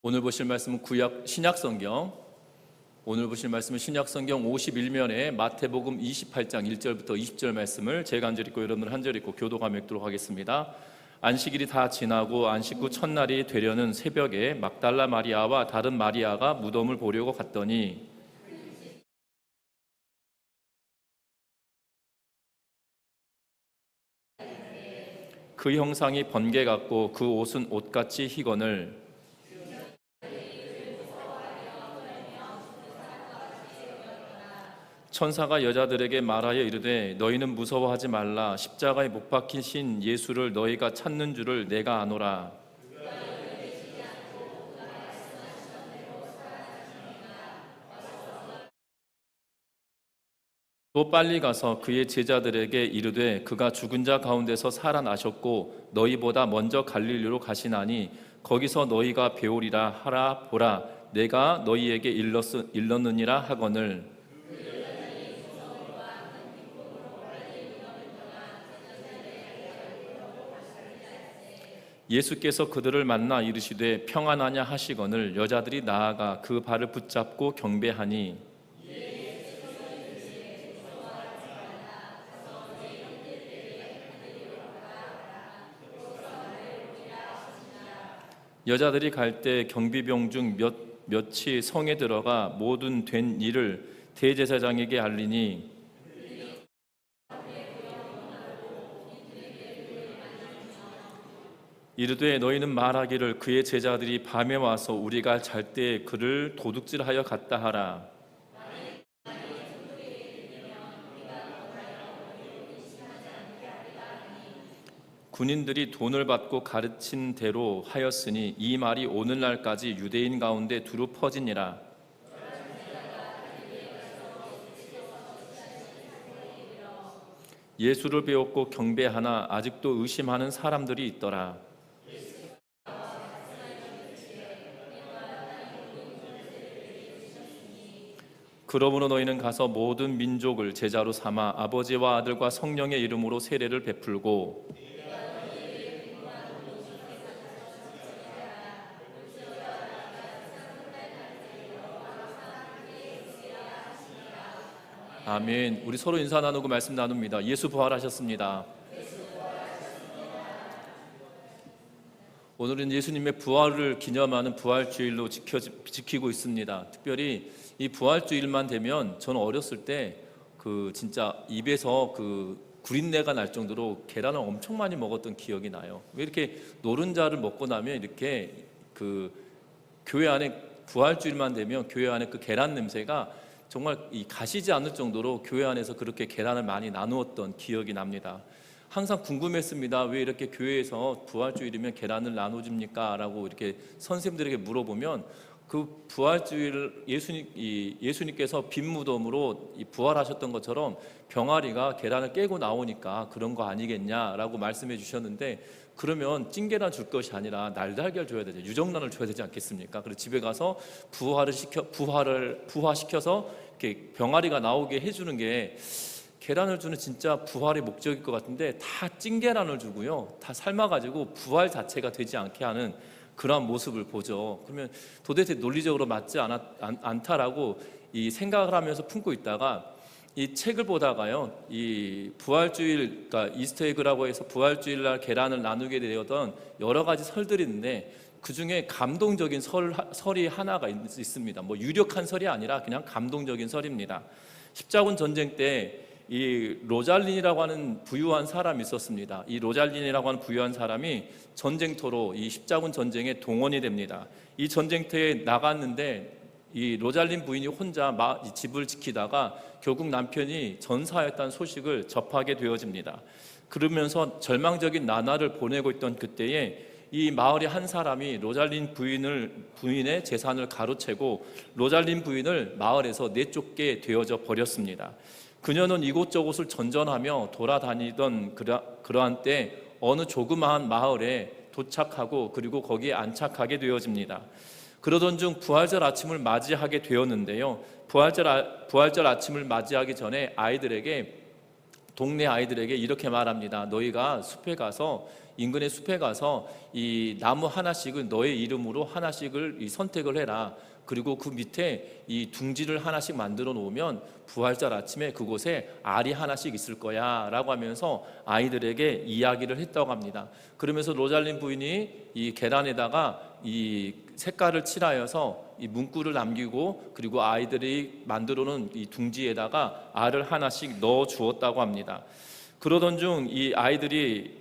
오늘 보실 말씀은 신약성경. 오늘 보실 말씀은 신약성경 51면에 마태복음 28장 1절부터 20절 말씀을 제가 한 절 읽고 여러분들 한 절 읽고 교도가 맺도록 하겠습니다. 안식일이 다 지나고 안식 후 첫날이 되려는 새벽에 막달라 마리아와 다른 마리아가 무덤을 보려고 갔더니 그 형상이 번개 같고 그 옷은 옷같이 희거늘 천사가 여자들에게 말하여 이르되 너희는 무서워하지 말라. 십자가에 못 박히신 예수를 너희가 찾는 줄을 내가 아노라. 또 빨리 가서 그의 제자들에게 이르되 그가 죽은 자 가운데서 살아나셨고 너희보다 먼저 갈릴리로 가시나니 거기서 너희가 배우리라 하라. 보라 내가 너희에게 일렀느니라 하거늘. 예수께서 그들을 만나 이르시되 평안하냐 하시거늘 여자들이 나아가 그 발을 붙잡고 경배하니 여자들이 갈 때 경비병 중 몇이 성에 들어가 모든 된 일을 대제사장에게 알리니 이르되 너희는 말하기를 그의 제자들이 밤에 와서 우리가 잘 때 그를 도둑질하여 갔다 하라. 군인들이 돈을 받고 가르친 대로 하였으니 이 말이 오늘날까지 유대인 가운데 두루 퍼지니라. 예수를 배웠고 경배하나 아직도 의심하는 사람들이 있더라. 그러므로 너희는 가서 모든 민족을 제자로 삼아 아버지와 아들과 성령의 이름으로 세례를 베풀고 아멘. 우리 서로 인사 나누고 말씀 나눕니다. 예수 부활하셨습니다. 오늘은 예수님의 부활을 기념하는 부활주일로 지키고 있습니다. 특별히 이 부활주일만 되면 저는 어렸을 때 진짜 입에서 구린내가 날 정도로 계란을 엄청 많이 먹었던 기억이 나요. 왜 이렇게 노른자를 먹고 나면 이렇게 교회 안에 부활주일만 되면 교회 안에 그 계란 냄새가 정말 가시지 않을 정도로 교회 안에서 그렇게 계란을 많이 나누었던 기억이 납니다. 항상 궁금했습니다. 왜 이렇게 교회에서 부활주일이면 계란을 나눠줍니까? 라고 이렇게 선생님들에게 물어보면 그 부활주일 예수님께서 빈 무덤으로 부활하셨던 것처럼 병아리가 계란을 깨고 나오니까 그런 거 아니겠냐라고 말씀해 주셨는데, 그러면 찐계란 줄 것이 아니라 날달걀 줘야 되죠. 유정란을 줘야 되지 않겠습니까? 그래서 집에 가서 부화시켜서 이렇게 병아리가 나오게 해주는 게 계란을 주는 진짜 부활의 목적일 것 같은데, 다 찐계란을 주고요, 다 삶아가지고 부활 자체가 되지 않게 하는 그러한 모습을 보죠. 그러면 도대체 논리적으로 맞지 않다라고 이 생각을 하면서 품고 있다가 이 책을 보다가요, 이 부활주일, 그러니까 이스터에그라고 해서 부활주일 날 계란을 나누게 되었던 여러 가지 설들이 있는데, 그 중에 감동적인 설이 하나가 있습니다. 뭐 유력한 설이 아니라 그냥 감동적인 설입니다. 십자군 전쟁 때 이 로잘린이라고 하는 부유한 사람이 있었습니다. 이 로잘린이라고 하는 부유한 사람이 전쟁터로 이 십자군 전쟁에 동원이 됩니다. 이 전쟁터에 나갔는데 이 로잘린 부인이 혼자 집을 지키다가 결국 남편이 전사했다는 소식을 접하게 되어집니다. 그러면서 절망적인 나날을 보내고 있던 그때에 이 마을의 한 사람이 로잘린 부인의 재산을 가로채고 로잘린 부인을 마을에서 내쫓게 되어져 버렸습니다. 그녀는 이곳저곳을 전전하며 돌아다니던 그러한 때 어느 조그마한 마을에 도착하고 그리고 거기에 안착하게 되어집니다. 그러던 중 부활절 아침을 맞이하게 되었는데요, 부활절 아침을 맞이하기 전에 아이들에게 동네 아이들에게 이렇게 말합니다. 너희가 숲에 가서, 인근의 숲에 가서 이 나무 하나씩은 너의 이름으로 하나씩을 선택을 해라. 그리고 그 밑에 이 둥지를 하나씩 만들어 놓으면 부활절 아침에 그곳에 알이 하나씩 있을 거야 라고 하면서 아이들에게 이야기를 했다고 합니다. 그러면서 로잘린 부인이 이 계란에다가 이 색깔을 칠하여서 이 문구를 남기고, 그리고 아이들이 만들어 놓은 이 둥지에다가 알을 하나씩 넣어 주었다고 합니다. 그러던 중 이 아이들이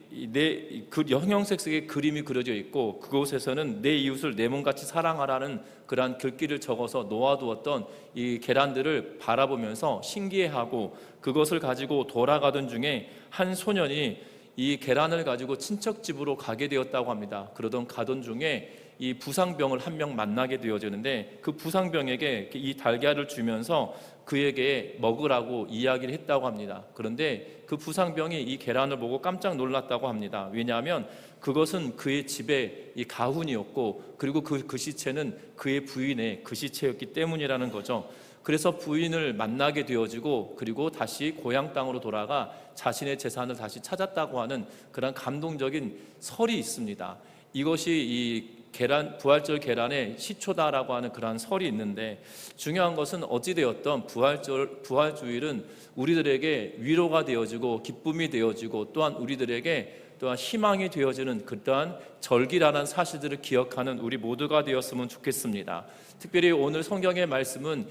그 형형색색의 그림이 그려져 있고, 그곳에서는 내 이웃을 내 몸같이 사랑하라는 그러한 글귀를 적어서 놓아두었던 이 계란들을 바라보면서 신기해하고, 그것을 가지고 돌아가던 중에 한 소년이 이 계란을 가지고 친척 집으로 가게 되었다고 합니다. 그러던 가던 중에 이 부상병을 한 명 만나게 되어지는데, 그 부상병에게 이 달걀을 주면서 그에게 먹으라고 이야기를 했다고 합니다. 그런데 그 부상병이 이 계란을 보고 깜짝 놀랐다고 합니다. 왜냐하면 그것은 그의 집의 이 가훈이었고, 그리고 그 시체는 그의 부인의 그 시체였기 때문이라는 거죠. 그래서 부인을 만나게 되어지고, 그리고 다시 고향 땅으로 돌아가 자신의 재산을 다시 찾았다고 하는 그런 감동적인 설이 있습니다. 이것이 이 부활절 계란의 시초다라고 하는 그러한 설이 있는데, 중요한 것은 어찌되었던 부활주일은 우리들에게 위로가 되어지고 기쁨이 되어지고, 또한 우리들에게 또한 희망이 되어지는 그러한 절기라는 사실들을 기억하는 우리 모두가 되었으면 좋겠습니다. 특별히 오늘 성경의 말씀은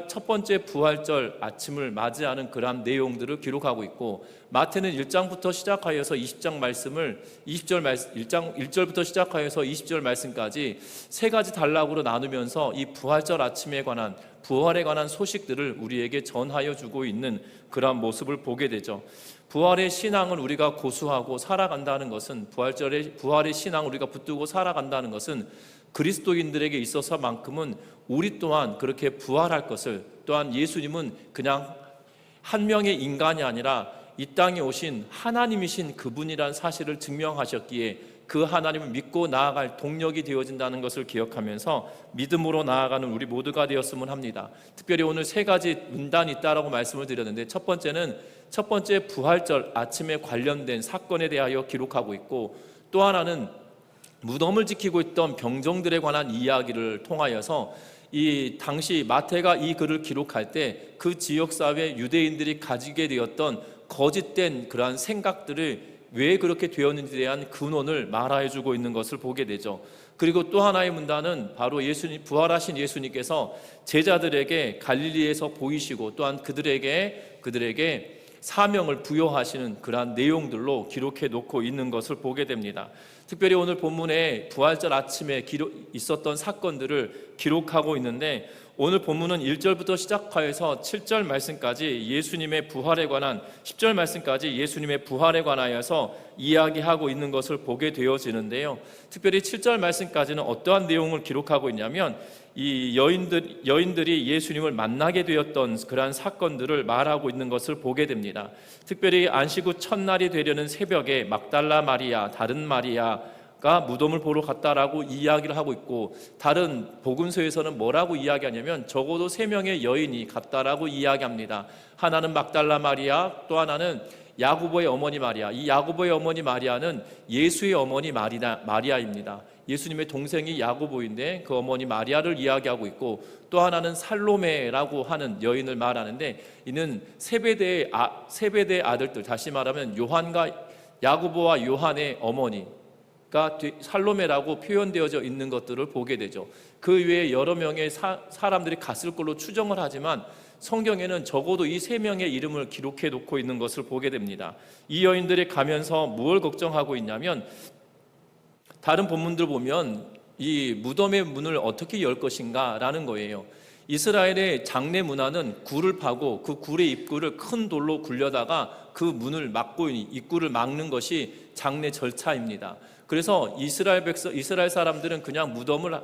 첫 번째 부활절 아침을 맞이하는 그러한 내용들을 기록하고 있고, 마태는 1장부터 시작하여서 20장 말씀을 1절부터 시작하여서 20절 말씀까지 세 가지 단락으로 나누면서 이 부활절 아침에 관한, 부활에 관한 소식들을 우리에게 전하여 주고 있는 그러한 모습을 보게 되죠. 부활의 신앙을 우리가 고수하고 살아간다는 것은, 부활의 신앙을 우리가 붙들고 살아간다는 것은 그리스도인들에게 있어서만큼은 우리 또한 그렇게 부활할 것을, 또한 예수님은 그냥 한 명의 인간이 아니라 이 땅에 오신 하나님이신 그분이란 사실을 증명하셨기에 그 하나님을 믿고 나아갈 동력이 되어진다는 것을 기억하면서 믿음으로 나아가는 우리 모두가 되었으면 합니다. 특별히 오늘 세 가지 문단이 있다라고 말씀을 드렸는데, 첫 번째 부활절 아침에 관련된 사건에 대하여 기록하고 있고, 또 하나는 무덤을 지키고 있던 병정들에 관한 이야기를 통하여서 이 당시 마태가 이 글을 기록할 때 그 지역사회 유대인들이 가지게 되었던 거짓된 그러한 생각들을 왜 그렇게 되었는지에 대한 근원을 말해주고 있는 것을 보게 되죠. 그리고 또 하나의 문단은 바로 부활하신 예수님께서 제자들에게 갈릴리에서 보이시고, 또한 그들에게 사명을 부여하시는 그러한 내용들로 기록해 놓고 있는 것을 보게 됩니다. 특별히 오늘 본문에 부활절 아침에 있었던 사건들을 기록하고 있는데, 오늘 본문은 1절부터 시작하여서 7절 말씀까지 예수님의 부활에 관한, 10절 말씀까지 예수님의 부활에 관하여서 이야기하고 있는 것을 보게 되어지는데요. 특별히 7절 말씀까지는 어떠한 내용을 기록하고 있냐면, 이 여인들이 예수님을 만나게 되었던 그러한 사건들을 말하고 있는 것을 보게 됩니다. 특별히 안식 후 첫날이 되려는 새벽에 막달라 마리아, 다른 마리아가 무덤을 보러 갔다라고 이야기를 하고 있고, 다른 복음서에서는 뭐라고 이야기하냐면 적어도 3명의 여인이 갔다라고 이야기합니다. 하나는 막달라 마리아, 또 하나는 야고보의 어머니 마리아. 이 야고보의 어머니 마리아는 예수의 어머니 마리아입니다. 예수님의 동생이 야고보인데 그 어머니 마리아를 이야기하고 있고, 또 하나는 살로메라고 하는 여인을 말하는데, 이는 세베대의 아들들, 다시 말하면 야고보와 요한의 어머니가 살로메라고 표현되어져 있는 것들을 보게 되죠. 그 외에 여러 명의 사람들이 갔을 걸로 추정을 하지만 성경에는 적어도 이 3명의 이름을 기록해 놓고 있는 것을 보게 됩니다. 이 여인들이 가면서 무엇을 걱정하고 있냐면, 다른 본문들 보면 이 무덤의 문을 어떻게 열 것인가 라는 거예요. 이스라엘의 장례 문화는 굴을 파고 그 굴의 입구를 큰 돌로 굴려다가 그 문을 막고, 입구를 막는 것이 장례 절차입니다. 그래서 이스라엘 사람들은 그냥 무덤을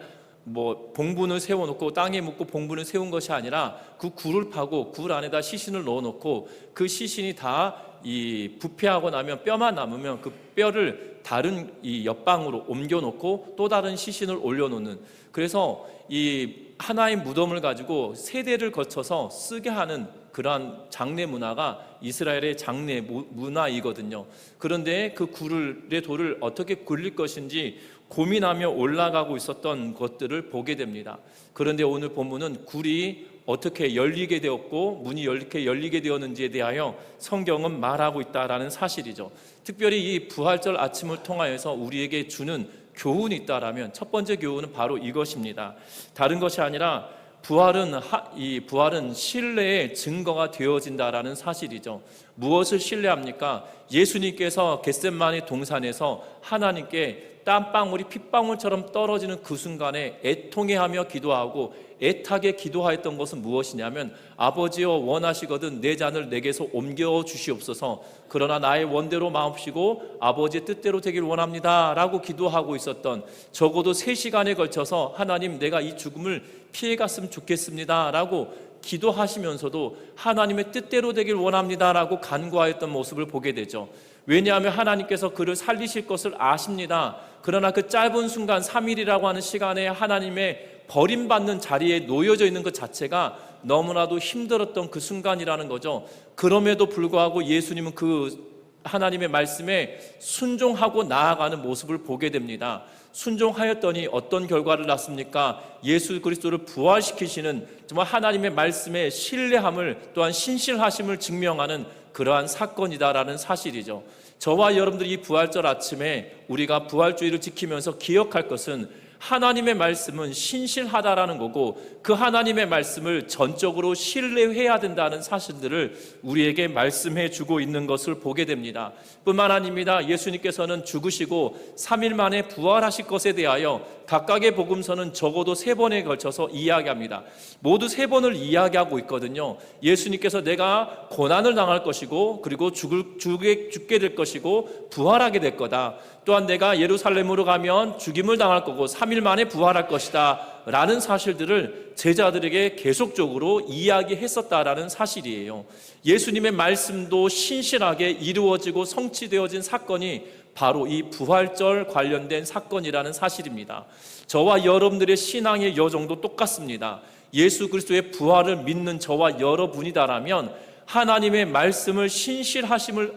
뭐 봉분을 세워놓고 땅에 묻고 봉분을 세운 것이 아니라 그 굴을 파고 굴 안에다 시신을 넣어놓고 그 시신이 다 이 부패하고 나면 뼈만 남으면 그 뼈를 다른 이 옆방으로 옮겨놓고 또 다른 시신을 올려놓는, 그래서 이 하나의 무덤을 가지고 세대를 거쳐서 쓰게 하는 그러한 장례 문화가 이스라엘의 장례 문화이거든요. 그런데 그 굴의 돌을 어떻게 굴릴 것인지 고민하며 올라가고 있었던 것들을 보게 됩니다. 그런데 오늘 본문은 굴이 어떻게 열리게 되었고 문이 어떻게 열리게 되었는지에 대하여 성경은 말하고 있다라는 사실이죠. 특별히 이 부활절 아침을 통하여서 우리에게 주는 교훈이 있다라면 첫 번째 교훈은 바로 이것입니다. 다른 것이 아니라 부활은 신뢰의 증거가 되어진다라는 사실이죠. 무엇을 신뢰합니까? 예수님께서 겟세마네 동산에서 하나님께 땀방울이 핏방울처럼 떨어지는 그 순간에 애통해하며 기도하고 애타게 기도하였던 것은 무엇이냐면, 아버지여 원하시거든 내 잔을 내게서 옮겨 주시옵소서, 그러나 나의 원대로 마옵시고 아버지의 뜻대로 되길 원합니다 라고 기도하고 있었던, 적어도 3시간에 걸쳐서 하나님 내가 이 죽음을 피해갔으면 좋겠습니다 라고 기도하시면서도 하나님의 뜻대로 되길 원합니다 라고 간구하였던 모습을 보게 되죠. 왜냐하면 하나님께서 그를 살리실 것을 아십니다. 그러나 그 짧은 순간 3일이라고 하는 시간에 하나님의 버림받는 자리에 놓여져 있는 것 자체가 너무나도 힘들었던 그 순간이라는 거죠. 그럼에도 불구하고 예수님은 그 하나님의 말씀에 순종하고 나아가는 모습을 보게 됩니다. 순종하였더니 어떤 결과를 낳습니까? 예수 그리스도를 부활시키시는 정말 하나님의 말씀에 신뢰함을, 또한 신실하심을 증명하는 그러한 사건이다라는 사실이죠. 저와 여러분들이 이 부활절 아침에 우리가 부활주의를 지키면서 기억할 것은 하나님의 말씀은 신실하다라는 거고, 그 하나님의 말씀을 전적으로 신뢰해야 된다는 사실들을 우리에게 말씀해 주고 있는 것을 보게 됩니다. 뿐만 아닙니다. 예수님께서는 죽으시고 3일 만에 부활하실 것에 대하여 각각의 복음서는 적어도 3번에 걸쳐서 이야기합니다. 모두 3번을 이야기하고 있거든요. 예수님께서 내가 고난을 당할 것이고, 그리고 죽게 될 것이고 부활하게 될 거다. 또한 내가 예루살렘으로 가면 죽임을 당할 거고 3일 만에 부활할 것이다 라는 사실들을 제자들에게 계속적으로 이야기했었다라는 사실이에요. 예수님의 말씀도 신실하게 이루어지고 성취되어진 사건이 바로 이 부활절 관련된 사건이라는 사실입니다. 저와 여러분들의 신앙의 여정도 똑같습니다. 예수 그리스도의 부활을 믿는 저와 여러분이다라면 하나님의 말씀을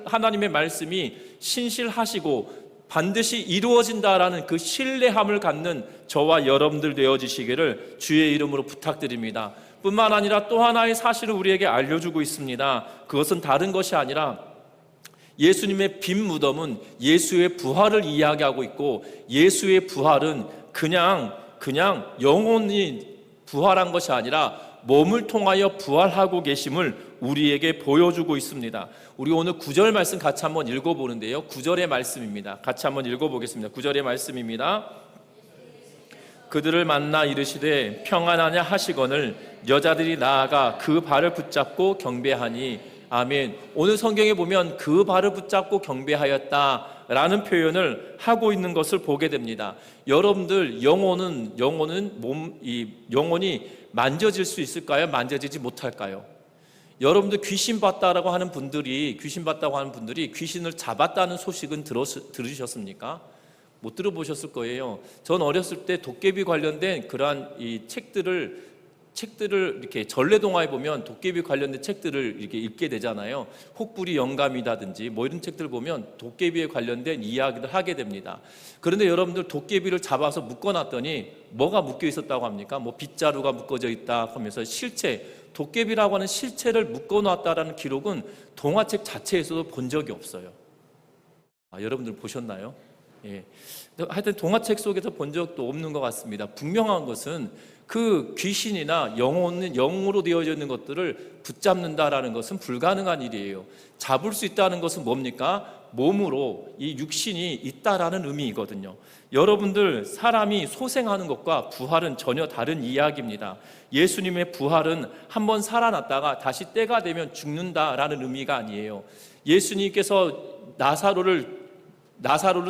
하나님의 말씀이 신실하시고 반드시 이루어진다라는 그 신뢰함을 갖는 저와 여러분들 되어지시기를 주의 이름으로 부탁드립니다. 뿐만 아니라 또 하나의 사실을 우리에게 알려주고 있습니다. 그것은 다른 것이 아니라 예수님의 빈 무덤은 예수의 부활을 이야기하고 있고, 예수의 부활은 그냥 영혼이 부활한 것이 아니라 몸을 통하여 부활하고 계심을 우리에게 보여주고 있습니다. 우리 오늘 9절 말씀 같이 한번 읽어보는데요. 9절의 말씀입니다. 같이 한번 읽어보겠습니다. 9절의 말씀입니다. 그들을 만나 이르시되 평안하냐 하시거늘 여자들이 나아가 그 발을 붙잡고 경배하니. 아멘. 오늘 성경에 보면 그 발을 붙잡고 경배하였다라는 표현을 하고 있는 것을 보게 됩니다. 여러분들 영혼이 만져질 수 있을까요? 만져지지 못할까요? 여러분들 귀신봤다고 하는 분들이 귀신을 잡았다는 소식은 들으셨습니까? 못 들어보셨을 거예요. 전 어렸을 때 도깨비 관련된 그러한 이 책들을 이렇게 전래동화에 보면 도깨비 관련된 책들을 이렇게 읽게 되잖아요. 혹부리 영감이라든지 뭐 이런 책들을 보면 도깨비에 관련된 이야기를 하게 됩니다. 그런데 여러분들 도깨비를 잡아서 묶어놨더니 뭐가 묶여 있었다고 합니까? 뭐 빗자루가 묶어져 있다 하면서 도깨비라고 하는 실체를 묶어놨다라는 기록은 동화책 자체에서도 본 적이 없어요. 여러분들 보셨나요? 예. 하여튼 동화책 속에서 본 적도 없는 것 같습니다. 분명한 것은 그 귀신이나 영으로 되어져 있는 것들을 붙잡는다라는 것은 불가능한 일이에요. 잡을 수 있다는 것은 뭡니까? 몸으로 이 육신이 있다라는 의미이거든요. 여러분들 사람이 소생하는 것과 부활은 전혀 다른 이야기입니다. 예수님의 부활은 한번 살아났다가 다시 때가 되면 죽는다라는 의미가 아니에요. 예수님께서 나사로를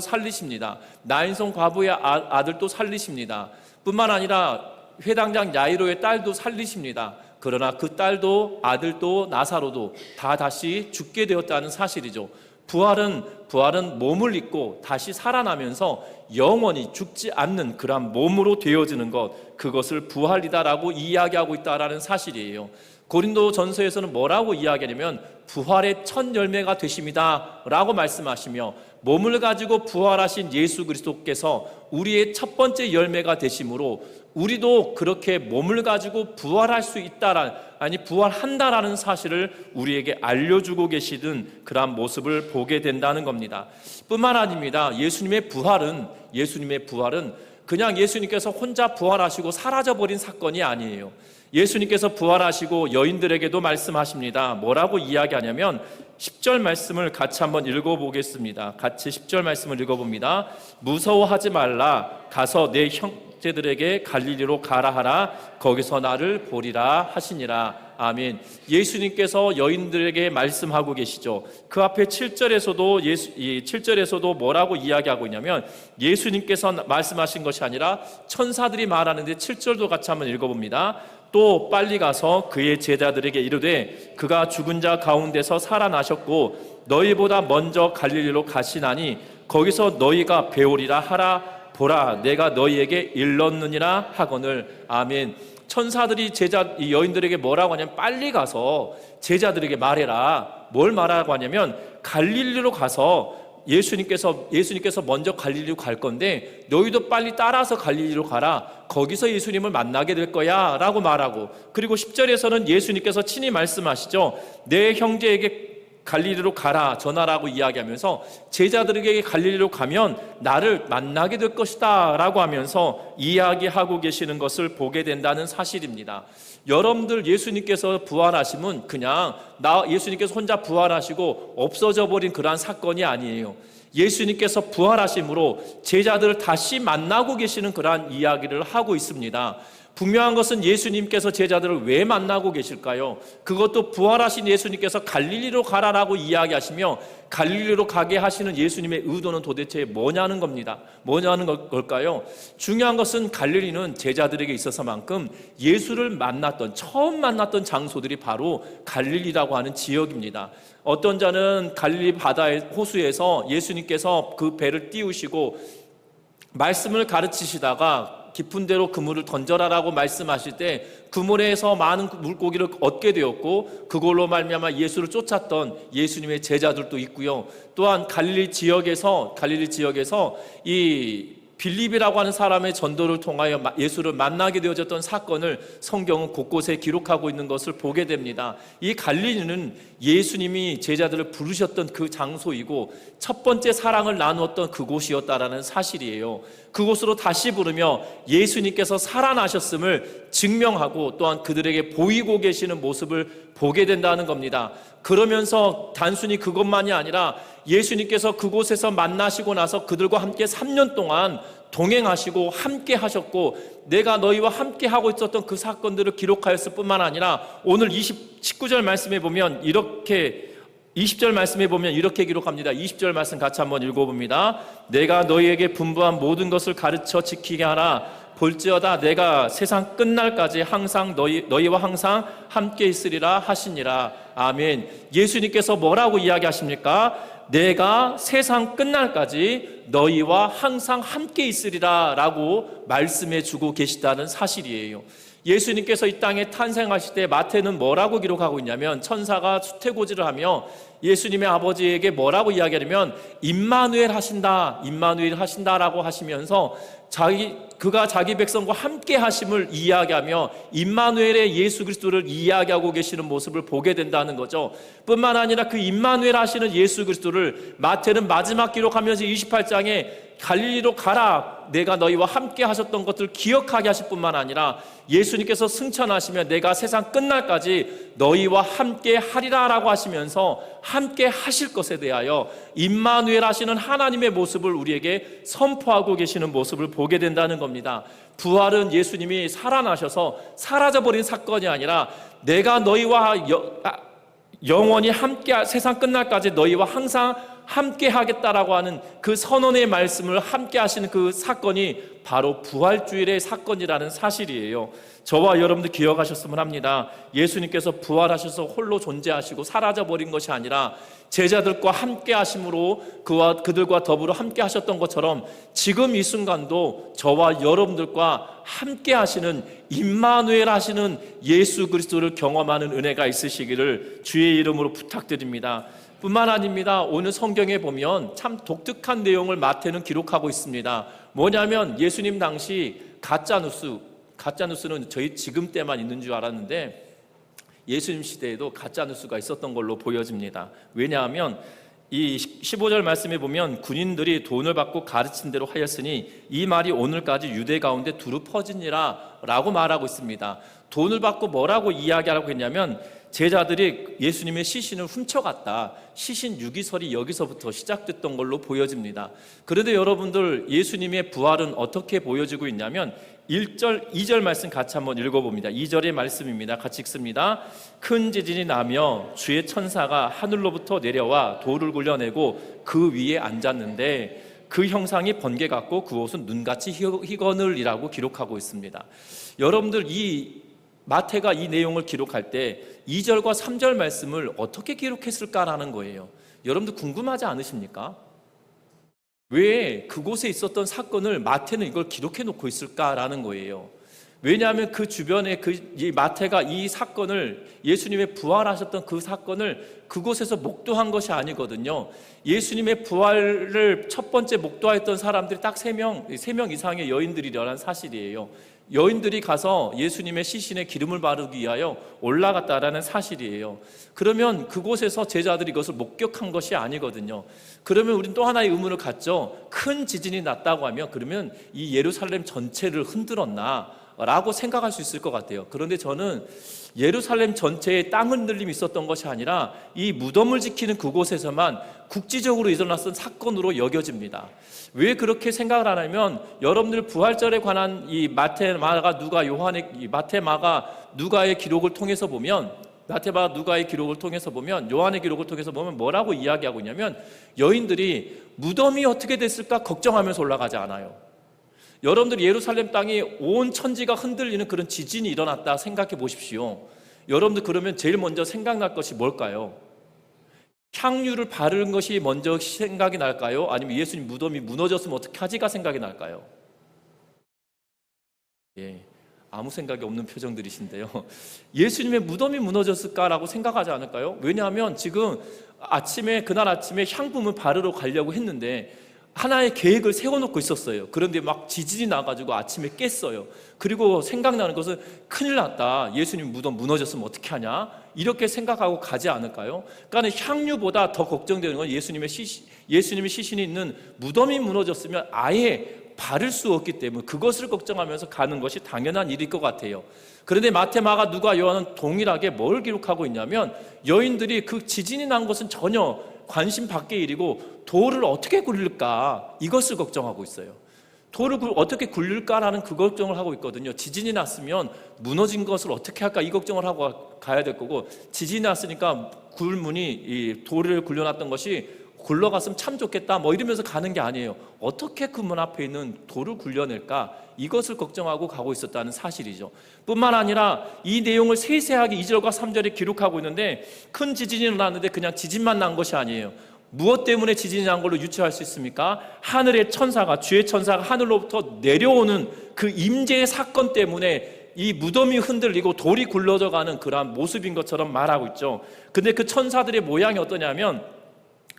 살리십니다. 나인성 과부의 아들도 살리십니다. 뿐만 아니라 회당장 야이로의 딸도 살리십니다. 그러나 그 딸도 아들도 나사로도 다 다시 죽게 되었다는 사실이죠. 부활은 몸을 입고 다시 살아나면서 영원히 죽지 않는 그러한 몸으로 되어지는 것, 그것을 부활이다라고 이야기하고 있다라는 사실이에요. 고린도전서에서는 뭐라고 이야기하냐면 부활의 첫 열매가 되십니다 라고 말씀하시며, 몸을 가지고 부활하신 예수 그리스도께서 우리의 첫 번째 열매가 되심으로 우리도 그렇게 몸을 가지고 부활할 수 부활한다라는 사실을 우리에게 알려주고 계시던 그러한 모습을 보게 된다는 겁니다. 뿐만 아닙니다. 예수님의 부활은 그냥 예수님께서 혼자 부활하시고 사라져버린 사건이 아니에요. 예수님께서 부활하시고 여인들에게도 말씀하십니다. 뭐라고 이야기하냐면 10절 말씀을 같이 한번 읽어보겠습니다. 같이 10절 말씀을 읽어봅니다. 무서워하지 말라. 가서 내 형제들에게 갈릴리로 가라 하라. 거기서 나를 보리라 하시니라. 아멘. 예수님께서 여인들에게 말씀하고 계시죠. 그 앞에 7절에서도 뭐라고 이야기하고 있냐면 예수님께서 말씀하신 것이 아니라 천사들이 말하는데 7절도 같이 한번 읽어봅니다. 또 빨리 가서 그의 제자들에게 이르되 그가 죽은 자 가운데서 살아나셨고 너희보다 먼저 갈릴리로 가시나니 거기서 너희가 배우리라 하라. 보라 내가 너희에게 일렀느니라 하거늘. 아멘. 천사들이 이 여인들에게 뭐라고 하냐면 빨리 가서 제자들에게 말해라. 뭘 말하고 하냐면 갈릴리로 가서 예수님께서 먼저 갈릴리로 갈 건데 너희도 빨리 따라서 갈릴리로 가라. 거기서 예수님을 만나게 될 거야 라고 말하고, 그리고 10절에서는 예수님께서 친히 말씀하시죠. 내 형제에게 갈릴리로 가라 전하라고 이야기하면서 제자들에게 갈릴리로 가면 나를 만나게 될 것이다 라고 하면서 이야기하고 계시는 것을 보게 된다는 사실입니다. 여러분들 예수님께서 부활하심은 그냥 예수님께서 혼자 부활하시고 없어져 버린 그러한 사건이 아니에요. 예수님께서 부활하심으로 제자들을 다시 만나고 계시는 그러한 이야기를 하고 있습니다. 분명한 것은 예수님께서 제자들을 왜 만나고 계실까요? 그것도 부활하신 예수님께서 갈릴리로 가라라고 이야기하시며 갈릴리로 가게 하시는 예수님의 의도는 도대체 뭐냐는 겁니다. 뭐냐는 걸까요? 중요한 것은 갈릴리는 제자들에게 있어서만큼 예수를 처음 만났던 장소들이 바로 갈릴리라고 하는 지역입니다. 어떤 자는 갈릴리 바다의 호수에서 예수님께서 그 배를 띄우시고 말씀을 가르치시다가 깊은 데로 그물을 던져라라고 말씀하실 때 그물에서 많은 물고기를 얻게 되었고 그걸로 말미암아 예수를 쫓았던 예수님의 제자들도 있고요. 또한 갈릴리 지역에서 이 빌립이라고 하는 사람의 전도를 통하여 예수를 만나게 되어졌던 사건을 성경은 곳곳에 기록하고 있는 것을 보게 됩니다. 이 갈릴리는 예수님이 제자들을 부르셨던 그 장소이고 첫 번째 사랑을 나누었던 그곳이었다라는 사실이에요. 그곳으로 다시 부르며 예수님께서 살아나셨음을 증명하고 또한 그들에게 보이고 계시는 모습을 보게 된다는 겁니다. 그러면서 단순히 그것만이 아니라 예수님께서 그곳에서 만나시고 나서 그들과 함께 3년 동안 동행하시고 함께 하셨고 내가 너희와 함께 하고 있었던 그 사건들을 기록하였을 뿐만 아니라 오늘 19절 말씀에 보면 20절 말씀에 보면 이렇게 기록합니다. 20절 말씀 같이 한번 읽어봅니다. 내가 너희에게 분부한 모든 것을 가르쳐 지키게 하라. 볼지어다 내가 세상 끝날까지 항상 너희와 항상 함께 있으리라 하시니라. 아멘. 예수님께서 뭐라고 이야기하십니까? 내가 세상 끝날까지 너희와 항상 함께 있으리라 라고 말씀해 주고 계시다는 사실이에요. 예수님께서 이 땅에 탄생하실 때 마태는 뭐라고 기록하고 있냐면 천사가 수태고지를 하며 예수님의 아버지에게 뭐라고 이야기하냐면 임마누엘 하신다라고 하시면서 그가 자기 백성과 함께 하심을 이야기하며 임마누엘의 예수 그리스도를 이야기하고 계시는 모습을 보게 된다는 거죠. 뿐만 아니라 그 임마누엘 하시는 예수 그리스도를 마태는 마지막 기록하면서 28장에 갈릴리로 가라 내가 너희와 함께 하셨던 것들을 기억하게 하실 뿐만 아니라 예수님께서 승천하시며 내가 세상 끝날까지 너희와 함께 하리라 라고 하시면서 함께 하실 것에 대하여 임마누엘 하시는 하나님의 모습을 우리에게 선포하고 계시는 모습을 보게 된다는 겁니다. 부활은 예수님이 살아나셔서 사라져버린 사건이 아니라 내가 너희와 영원히 함께 세상 끝날까지 너희와 항상 함께 하겠다라고 하는 그 선언의 말씀을 함께 하시는 그 사건이 바로 부활주일의 사건이라는 사실이에요. 저와 여러분들 기억하셨으면 합니다. 예수님께서 부활하셔서 홀로 존재하시고 사라져버린 것이 아니라 제자들과 함께 하심으로 그들과 더불어 함께 하셨던 것처럼 지금 이 순간도 저와 여러분들과 함께 하시는 임마누엘 하시는 예수 그리스도를 경험하는 은혜가 있으시기를 주의 이름으로 부탁드립니다. 뿐만 아닙니다. 오늘 성경에 보면 참 독특한 내용을 마태는 기록하고 있습니다. 뭐냐면 예수님 당시 가짜뉴스는 저희 지금 때만 있는 줄 알았는데 예수님 시대에도 가짜뉴스가 있었던 걸로 보여집니다. 왜냐하면 이 15절 말씀에 보면 군인들이 돈을 받고 가르친 대로 하였으니 이 말이 오늘까지 유대 가운데 두루 퍼지니라 라고 말하고 있습니다. 돈을 받고 뭐라고 이야기하라고 했냐면 제자들이 예수님의 시신을 훔쳐갔다. 시신 유기설이 여기서부터 시작됐던 걸로 보여집니다. 그런데 여러분들 예수님의 부활은 어떻게 보여지고 있냐면 1절, 2절 말씀 같이 한번 읽어봅니다. 2절의 말씀입니다. 같이 읽습니다. 큰 지진이 나며 주의 천사가 하늘로부터 내려와 돌을 굴려내고 그 위에 앉았는데 그 형상이 번개 같고 그 옷은 눈같이 희거늘이라고 기록하고 있습니다. 여러분들 이 마태가 이 내용을 기록할 때 2절과 3절 말씀을 어떻게 기록했을까라는 거예요. 여러분들 궁금하지 않으십니까? 왜 그곳에 있었던 사건을 마태는 이걸 기록해 놓고 있을까라는 거예요. 왜냐하면 그 주변에 이 마태가 이 사건을 예수님의 부활하셨던 그 사건을 그곳에서 목도한 것이 아니거든요. 예수님의 부활을 첫 번째 목도했던 사람들이 딱 3명 이상의 여인들이라는 사실이에요. 여인들이 가서 예수님의 시신에 기름을 바르기 위하여 올라갔다라는 사실이에요. 그러면 그곳에서 제자들이 이것을 목격한 것이 아니거든요. 그러면 우리는 또 하나의 의문을 갖죠. 큰 지진이 났다고 하면 그러면 이 예루살렘 전체를 흔들었나? 라고 생각할 수 있을 것 같아요. 그런데 저는 예루살렘 전체에 땅 흔들림이 있었던 것이 아니라 이 무덤을 지키는 그곳에서만 국지적으로 일어났던 사건으로 여겨집니다. 왜 그렇게 생각을 하냐면 여러분들 부활절에 관한 이 마태, 마가, 누가의 기록을 통해서 보면 요한의 기록을 통해서 보면 뭐라고 이야기하고 있냐면 여인들이 무덤이 어떻게 됐을까 걱정하면서 올라가지 않아요. 여러분들 예루살렘 땅이 온 천지가 흔들리는 그런 지진이 일어났다 생각해 보십시오. 여러분들 그러면 제일 먼저 생각날 것이 뭘까요? 향유를 바르는 것이 먼저 생각이 날까요? 아니면 예수님 무덤이 무너졌으면 어떻게 하지가 생각이 날까요? 아무 생각이 없는 표정들이신데요. 예수님의 무덤이 무너졌을까라고 생각하지 않을까요? 왜냐하면 지금 그날 아침에 향품을 바르러 가려고 했는데 하나의 계획을 세워놓고 있었어요. 그런데 막 지진이 나가지고 아침에 깼어요. 그리고 생각나는 것은 큰일 났다. 예수님 무덤 무너졌으면 어떻게 하냐? 이렇게 생각하고 가지 않을까요? 그러니까 향유보다 더 걱정되는 건 예수님의 시신이 있는 무덤이 무너졌으면 아예 바를 수 없기 때문에 그것을 걱정하면서 가는 것이 당연한 일일 것 같아요. 그런데 마태, 마가, 누가, 요한은 동일하게 뭘 기록하고 있냐면 여인들이 그 지진이 난 것은 전혀 관심 밖의 일이고 돌을 어떻게 굴릴까 이것을 걱정하고 있어요. 돌을 어떻게 굴릴까라는 그 걱정을 하고 있거든요. 지진이 났으면 무너진 것을 어떻게 할까 이 걱정을 하고 가야 될 거고 지진이 났으니까 이 돌을 굴려놨던 것이 굴러갔으면 참 좋겠다 이러면서 가는 게 아니에요. 어떻게 그 문 앞에 있는 돌을 굴려낼까 이것을 걱정하고 가고 있었다는 사실이죠. 뿐만 아니라 이 내용을 세세하게 2절과 3절에 기록하고 있는데 큰 지진이 일어났는데 그냥 지진만 난 것이 아니에요. 무엇 때문에 지진이 난 걸로 유추할 수 있습니까? 주의 천사가 하늘로부터 내려오는 그 임재의 사건 때문에 이 무덤이 흔들리고 돌이 굴러져 가는 그러한 모습인 것처럼 말하고 있죠. 근데 그 천사들의 모양이 어떠냐면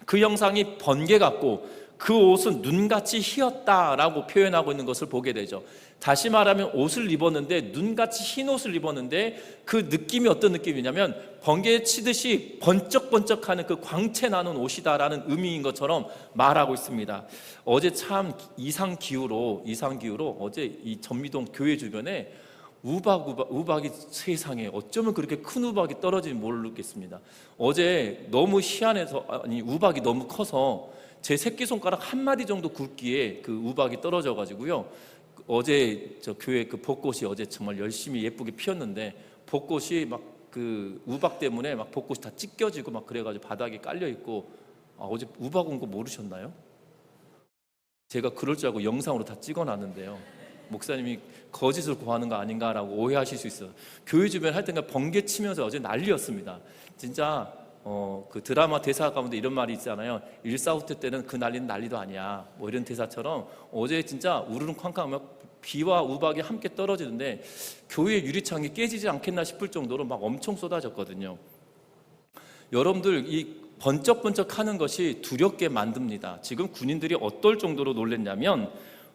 그 형상이 번개 같고 그 옷은 눈같이 희었다라고 표현하고 있는 것을 보게 되죠. 다시 말하면 옷을 입었는데 눈같이 흰 옷을 입었는데 그 느낌이 어떤 느낌이냐면 번개 치듯이 번쩍번쩍하는 그 광채 나는 옷이다라는 의미인 것처럼 말하고 있습니다. 어제 참 이상 기후로 어제 이 전미동 교회 주변에 우박이 세상에 어쩌면 그렇게 큰 우박이 떨어지는지 모르겠습니다. 어제 너무 우박이 너무 커서 제 새끼손가락 한 마디 정도 굵기에 그 우박이 떨어져 가지고요. 어제 저 교회 그 벚꽃이 어제 정말 열심히 예쁘게 피었는데 벚꽃이 막 그 우박 때문에 막 벚꽃이 다 찢겨지고 막 그래가지고 바닥에 깔려 있고 어제 우박 온 거 모르셨나요? 제가 그럴 줄 알고 영상으로 다 찍어놨는데요. 목사님이 거짓을 고하는 거 아닌가라고 오해하실 수 있어요. 교회 주변 할 때가 번개 치면서 어제 난리였습니다. 진짜 그 드라마 대사 가운데 이런 말이 있잖아요. 일사후퇴 때는 그 난리는 난리도 아니야. 뭐 이런 대사처럼 어제 진짜 우르릉 쾅쾅 막 비와 우박이 함께 떨어지는데 교회 유리창이 깨지지 않겠나 싶을 정도로 막 엄청 쏟아졌거든요. 여러분들 이 번쩍번쩍하는 것이 두렵게 만듭니다. 지금 군인들이 어떨 정도로 놀랬냐면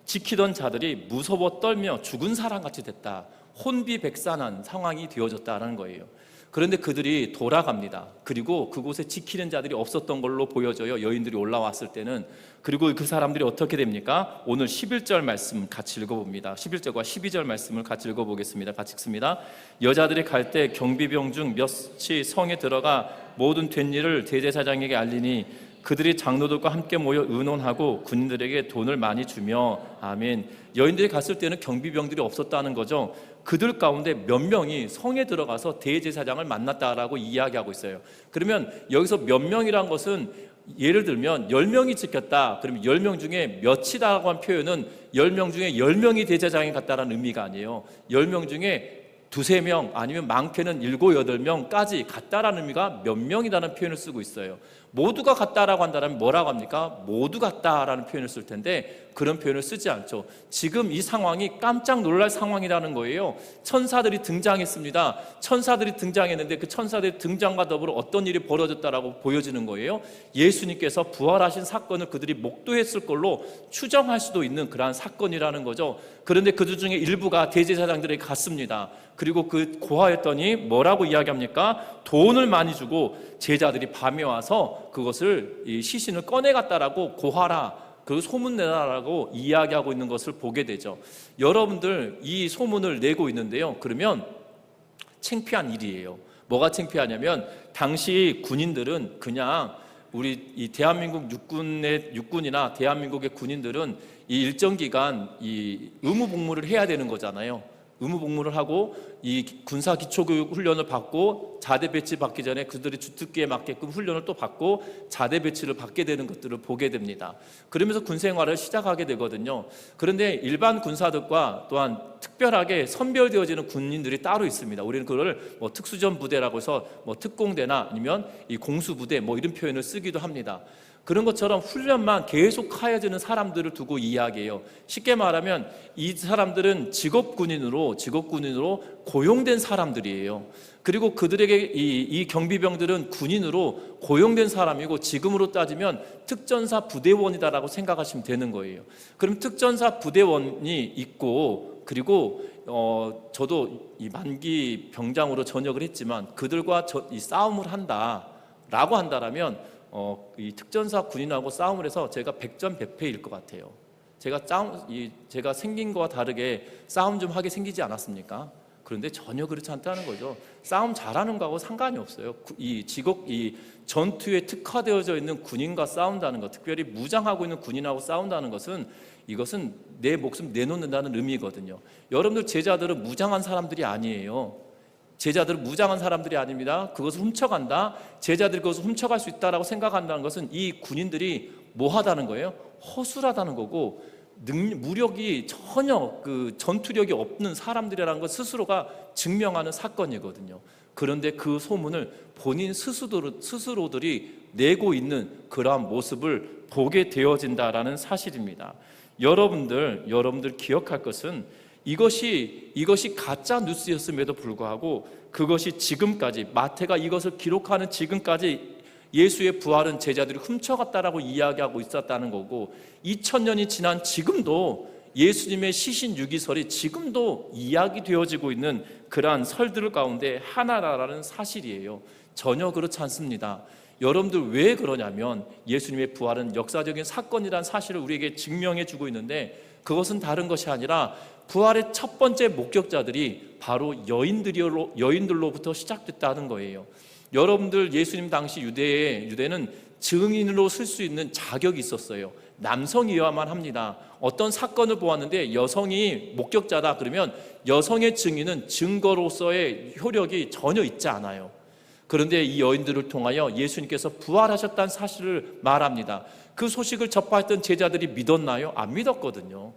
지키던 자들이 무서워 떨며 죽은 사람같이 됐다. 혼비백산한 상황이 되어졌다는 거예요. 그런데 그들이 돌아갑니다. 그리고 그곳에 지키는 자들이 없었던 걸로 보여져요. 여인들이 올라왔을 때는. 그리고 그 사람들이 어떻게 됩니까? 오늘 11절 말씀 같이 읽어봅니다. 11절과 12절 말씀을 같이 읽어보겠습니다. 같이 읽습니다. 여자들이 갈 때 경비병 중 몇이 성에 들어가 모든 된 일을 대제사장에게 알리니 그들이 장로들과 함께 모여 의논하고 군인들에게 돈을 많이 주며 아멘. 여인들이 갔을 때는 경비병들이 없었다는 거죠. 그들 가운데 몇 명이 성에 들어가서 대제사장을 만났다라고 이야기하고 있어요. 그러면 여기서 몇 명이란 것은 예를 들면 10명이 지켰다. 그러면 10명 중에 몇이라고 한 표현은 10명 중에 10명이 대제사장에 갔다라는 의미가 아니에요. 10명 중에 두세 명 아니면 많게는 7, 8명까지 갔다라는 의미가 몇 명이라는 표현을 쓰고 있어요. 모두가 갔다라고 한다면 뭐라고 합니까? 모두 갔다라는 표현을 쓸 텐데 그런 표현을 쓰지 않죠. 지금 이 상황이 깜짝 놀랄 상황이라는 거예요. 천사들이 등장했습니다. 천사들이 등장했는데 그 천사들의 등장과 더불어 어떤 일이 벌어졌다라고 보여지는 거예요. 예수님께서 부활하신 사건을 그들이 목도했을 걸로 추정할 수도 있는 그러한 사건이라는 거죠. 그런데 그들 중에 일부가 대제사장들에게 갔습니다. 그리고 그 고하였더니 뭐라고 이야기합니까? 돈을 많이 주고 제자들이 밤에 와서 그것을 이 시신을 꺼내갔다라고 고하라, 그 소문내라라고 이야기하고 있는 것을 보게 되죠. 여러분들 이 소문을 내고 있는데요. 그러면 창피한 일이에요. 뭐가 창피하냐면 당시 군인들은 그냥 우리 이 대한민국 육군이나 대한민국의 군인들은 이 일정 기간 이 의무 복무를 해야 되는 거잖아요. 의무 복무를 하고 이 군사 기초교육 훈련을 받고 자대 배치 받기 전에 그들의 주특기에 맞게끔 훈련을 또 받고 자대 배치를 받게 되는 것들을 보게 됩니다. 그러면서 군 생활을 시작하게 되거든요. 그런데 일반 군사들과 또한 특별하게 선별되어지는 군인들이 따로 있습니다. 우리는 그걸 뭐 특수전 부대라고 해서 뭐 특공대나 아니면 이 공수부대 뭐 이런 표현을 쓰기도 합니다. 그런 것처럼 훈련만 계속 하여지는 사람들을 두고 이야기해요. 쉽게 말하면 이 사람들은 직업군인으로 고용된 사람들이에요. 그리고 그들에게 이 경비병들은 군인으로 고용된 사람이고 지금으로 따지면 특전사 부대원이다라고 생각하시면 되는 거예요. 그럼 특전사 부대원이 있고 그리고 저도 이 만기 병장으로 전역을 했지만 그들과 이 싸움을 한다라고 한다라면 이 특전사 군인하고 싸움을 해서 제가 100전 100패일 것 같아요. 제가 생긴 거와 다르게 싸움 좀 하게 생기지 않았습니까? 그런데 전혀 그렇지 않다는 거죠. 싸움 잘하는 거하고 상관이 없어요. 이 전투에 특화되어져 있는 군인과 싸운다는 것, 특별히 무장하고 있는 군인하고 싸운다는 것은 이것은 내 목숨 내놓는다는 의미거든요. 여러분들 제자들은 무장한 사람들이 아니에요. 제자들은 무장한 사람들이 아닙니다. 그것을 훔쳐간다. 제자들이 그것을 훔쳐갈 수 있다라고 생각한다는 것은 이 군인들이 뭐하다는 거예요? 허술하다는 거고 무력이 전혀 그 전투력이 없는 사람들이라는 것 스스로가 증명하는 사건이거든요. 그런데 그 소문을 본인 스스로들이 내고 있는 그러한 모습을 보게 되어진다라는 사실입니다. 여러분들 기억할 것은 이것이 가짜 뉴스였음에도 불구하고 그것이 지금까지 마태가 이것을 기록하는 지금까지 예수의 부활은 제자들이 훔쳐갔다라고 이야기하고 있었다는 거고 2000년이 지난 지금도 예수님의 시신 유기설이 지금도 이야기되어지고 있는 그러한 설들 가운데 하나라는 사실이에요. 전혀 그렇지 않습니다. 여러분들 왜 그러냐면 예수님의 부활은 역사적인 사건이라는 사실을 우리에게 증명해 주고 있는데 그것은 다른 것이 아니라 부활의 첫 번째 목격자들이 바로 여인들로부터 시작됐다는 거예요. 여러분들 예수님 당시 유대는 증인으로 쓸 수 있는 자격이 있었어요. 남성이어야만 합니다. 어떤 사건을 보았는데 여성이 목격자다 그러면 여성의 증인은 증거로서의 효력이 전혀 있지 않아요. 그런데 이 여인들을 통하여 예수님께서 부활하셨다는 사실을 말합니다. 그 소식을 접했던 제자들이 믿었나요? 안 믿었거든요.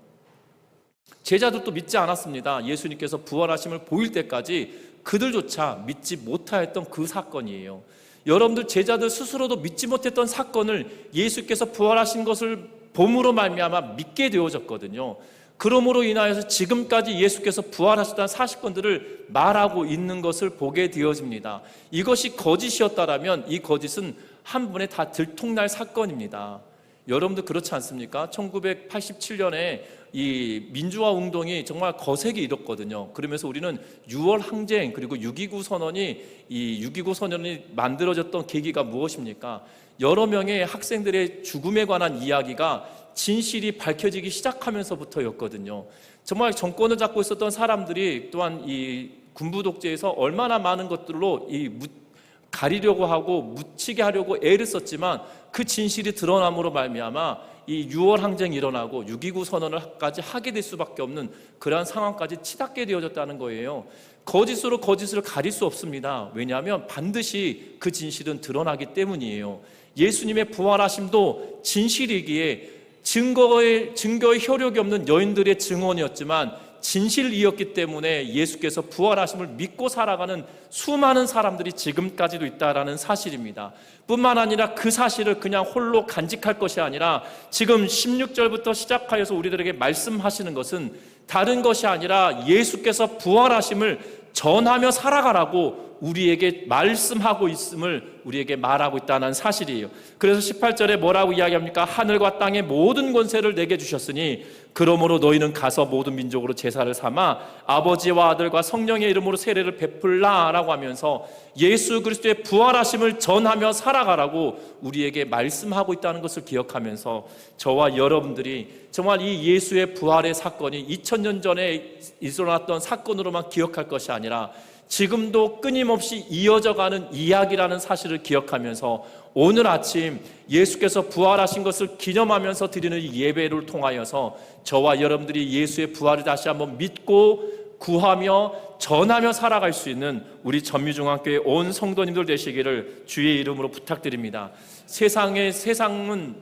제자들도 믿지 않았습니다. 예수님께서 부활하심을 보일 때까지 그들조차 믿지 못하였던 그 사건이에요. 여러분들, 제자들 스스로도 믿지 못했던 사건을 예수께서 부활하신 것을 봄으로 말미암아 믿게 되어졌거든요. 그러므로 인하여서 지금까지 예수께서 부활하셨다는 사실권들을 말하고 있는 것을 보게 되어집니다. 이것이 거짓이었다라면 이 거짓은 한 번에 다 들통날 사건입니다. 여러분들 그렇지 않습니까? 1987년에 이 민주화 운동이 정말 거세게 일었거든요. 그러면서 우리는 6월 항쟁 그리고 6.29 선언이 만들어졌던 계기가 무엇입니까? 여러 명의 학생들의 죽음에 관한 이야기가 진실이 밝혀지기 시작하면서부터였거든요. 정말 정권을 잡고 있었던 사람들이 또한 이 군부 독재에서 얼마나 많은 것들로 가리려고 하고 묻히게 하려고 애를 썼지만 그 진실이 드러남으로 말미암아 이 6월 항쟁이 일어나고 6.29 선언을까지 하게 될 수밖에 없는 그러한 상황까지 치닫게 되어졌다는 거예요. 거짓으로 거짓을 가릴 수 없습니다. 왜냐하면 반드시 그 진실은 드러나기 때문이에요. 예수님의 부활하심도 진실이기에 증거의 효력이 없는 여인들의 증언이었지만 진실이었기 때문에 예수께서 부활하심을 믿고 살아가는 수많은 사람들이 지금까지도 있다라는 사실입니다. 뿐만 아니라 그 사실을 그냥 홀로 간직할 것이 아니라 지금 16절부터 시작하여서 우리들에게 말씀하시는 것은 다른 것이 아니라 예수께서 부활하심을 전하며 살아가라고 우리에게 말씀하고 있음을 우리에게 말하고 있다는 사실이에요. 그래서 18절에 뭐라고 이야기합니까? 하늘과 땅의 모든 권세를 내게 주셨으니 그러므로 너희는 가서 모든 민족으로 제사를 삼아 아버지와 아들과 성령의 이름으로 세례를 베풀라라고 하면서 예수 그리스도의 부활하심을 전하며 살아가라고 우리에게 말씀하고 있다는 것을 기억하면서 저와 여러분들이 정말 이 예수의 부활의 사건이 2000년 전에 일어났던 사건으로만 기억할 것이 아니라 지금도 끊임없이 이어져가는 이야기라는 사실을 기억하면서 오늘 아침 예수께서 부활하신 것을 기념하면서 드리는 이 예배를 통하여서 저와 여러분들이 예수의 부활을 다시 한번 믿고 구하며 전하며 살아갈 수 있는 우리 전미중앙교회 온 성도님들 되시기를 주의 이름으로 부탁드립니다. 세상은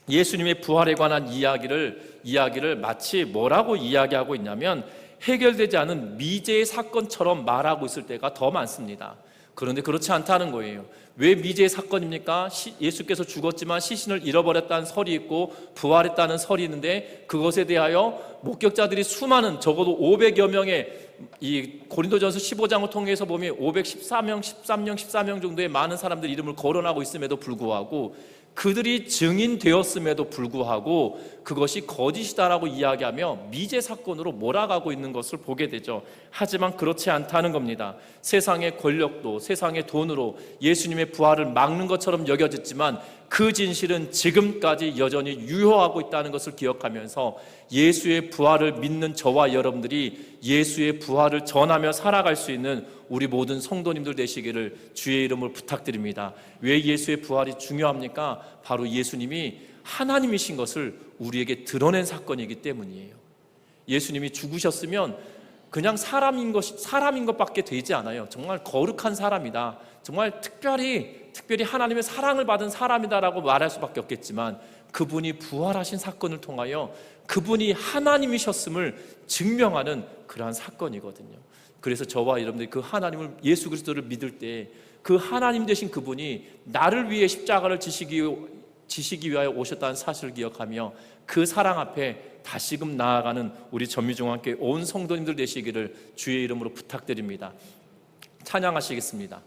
예수님의 부활에 관한 이야기를 마치 뭐라고 이야기하고 있냐면 해결되지 않은 미제의 사건처럼 말하고 있을 때가 더 많습니다. 그런데 그렇지 않다는 거예요. 왜 미제의 사건입니까? 예수께서 죽었지만 시신을 잃어버렸다는 설이 있고 부활했다는 설이 있는데 그것에 대하여 목격자들이 수많은 적어도 500여 명의 이 고린도전서 15장을 통해서 보면 514명 정도의 많은 사람들 이름을 거론하고 있음에도 불구하고 그들이 증인되었음에도 불구하고 그것이 거짓이다라고 이야기하며 미제 사건으로 몰아가고 있는 것을 보게 되죠. 하지만 그렇지 않다는 겁니다. 세상의 권력도 세상의 돈으로 예수님의 부활을 막는 것처럼 여겨졌지만 그 진실은 지금까지 여전히 유효하고 있다는 것을 기억하면서 예수의 부활을 믿는 저와 여러분들이 예수의 부활을 전하며 살아갈 수 있는 우리 모든 성도님들 되시기를 주의 이름으로 부탁드립니다. 왜 예수의 부활이 중요합니까? 바로 예수님이 하나님이신 것을 우리에게 드러낸 사건이기 때문이에요. 예수님이 죽으셨으면 그냥 사람인 것밖에 되지 않아요. 정말 거룩한 사람이다. 정말 특별히 하나님의 사랑을 받은 사람이다라고 말할 수밖에 없겠지만 그분이 부활하신 사건을 통하여 그분이 하나님이셨음을 증명하는 그러한 사건이거든요. 그래서 저와 여러분들이 그 하나님을 예수 그리스도를 믿을 때 그 하나님 되신 그분이 나를 위해 십자가를 지시기 위하여 오셨다는 사실을 기억하며 그 사랑 앞에 다시금 나아가는 우리 전미중앙교회 온 성도님들 되시기를 주의 이름으로 부탁드립니다. 찬양하시겠습니다.